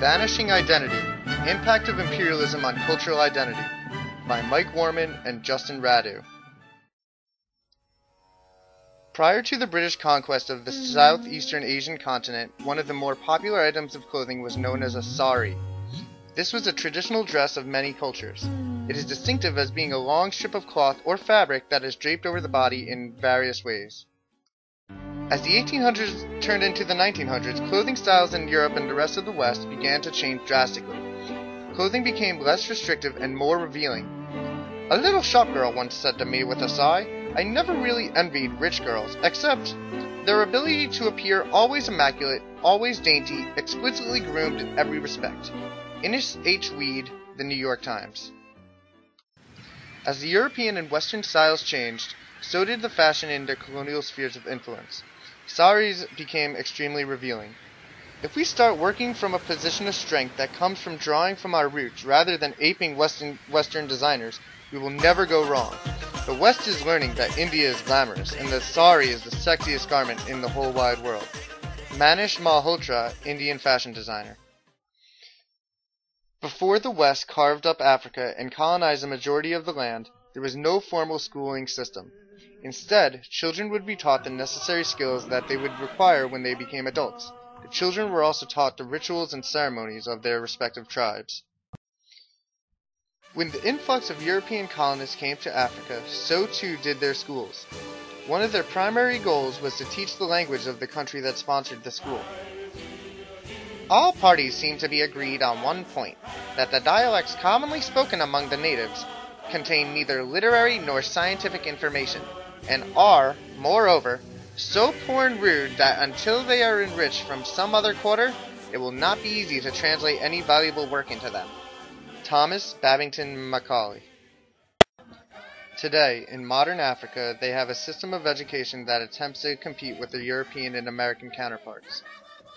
Vanishing Identity, The Impact of Imperialism on Cultural Identity by Mike Warman and Justin Radu. Prior to the British conquest of the southeastern Asian continent, one of the more popular items of clothing was known as a sari. This was a traditional dress of many cultures. It is distinctive as being a long strip of cloth or fabric that is draped over the body in various ways. As the 1800s turned into the 1900s, clothing styles in Europe and the rest of the West began to change drastically. Clothing became less restrictive and more revealing. A little shop girl once said to me with a sigh, "I never really envied rich girls, except their ability to appear always immaculate, always dainty, exquisitely groomed in every respect." Innes H. Weed, The New York Times. As the European and Western styles changed, so did the fashion in their colonial spheres of influence. Saris became extremely revealing. If we start working from a position of strength that comes from drawing from our roots rather than aping Western designers, we will never go wrong. The West is learning that India is glamorous, and that sari is the sexiest garment in the whole wide world. Manish Malhotra, Indian fashion designer. Before the West carved up Africa and colonized a majority of the land, there was no formal schooling system. Instead, children would be taught the necessary skills that they would require when they became adults. The children were also taught the rituals and ceremonies of their respective tribes. When the influx of European colonists came to Africa, so too did their schools. One of their primary goals was to teach the language of the country that sponsored the school. All parties seem to be agreed on one point, that the dialects commonly spoken among the natives contain neither literary nor scientific information, and are, moreover, so poor and rude that until they are enriched from some other quarter, it will not be easy to translate any valuable work into them. Thomas Babington Macaulay. Today, in modern Africa, they have a system of education that attempts to compete with their European and American counterparts.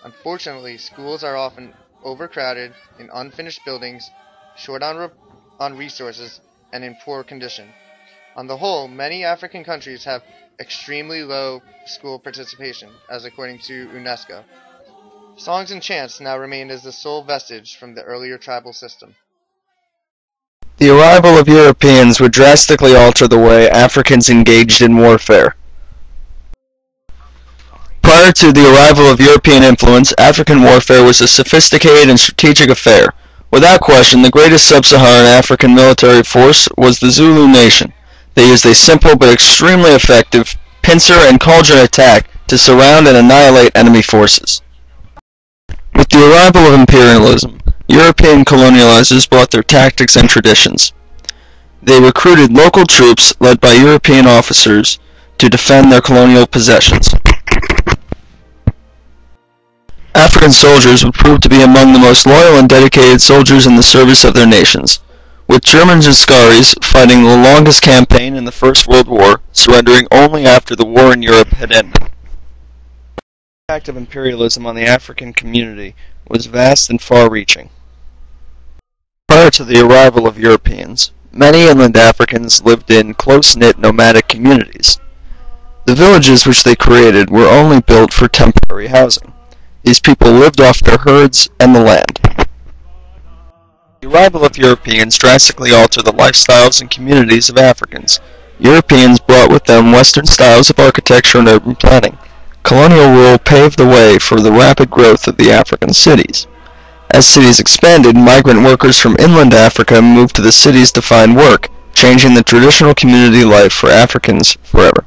Unfortunately, schools are often overcrowded, in unfinished buildings, short on resources, and in poor condition. On the whole, many African countries have extremely low school participation, as according to UNESCO. Songs and chants now remain as the sole vestige from the earlier tribal system. The arrival of Europeans would drastically alter the way Africans engaged in warfare. Prior to the arrival of European influence, African warfare was a sophisticated and strategic affair. Without question, the greatest sub-Saharan African military force was the Zulu nation. They used a simple but extremely effective pincer and cauldron attack to surround and annihilate enemy forces. With the arrival of imperialism, European colonializers brought their tactics and traditions. They recruited local troops led by European officers to defend their colonial possessions. African soldiers would prove to be among the most loyal and dedicated soldiers in the service of their nations, with Germans and Scaris fighting the longest campaign in the First World War, surrendering only after the war in Europe had ended. The impact of imperialism on the African community was vast and far-reaching. Prior to the arrival of Europeans, many inland Africans lived in close-knit nomadic communities. The villages which they created were only built for temporary housing. These people lived off their herds and the land. The arrival of Europeans drastically altered the lifestyles and communities of Africans. Europeans brought with them Western styles of architecture and urban planning. Colonial rule paved the way for the rapid growth of the African cities. As cities expanded, migrant workers from inland Africa moved to the cities to find work, changing the traditional community life for Africans forever.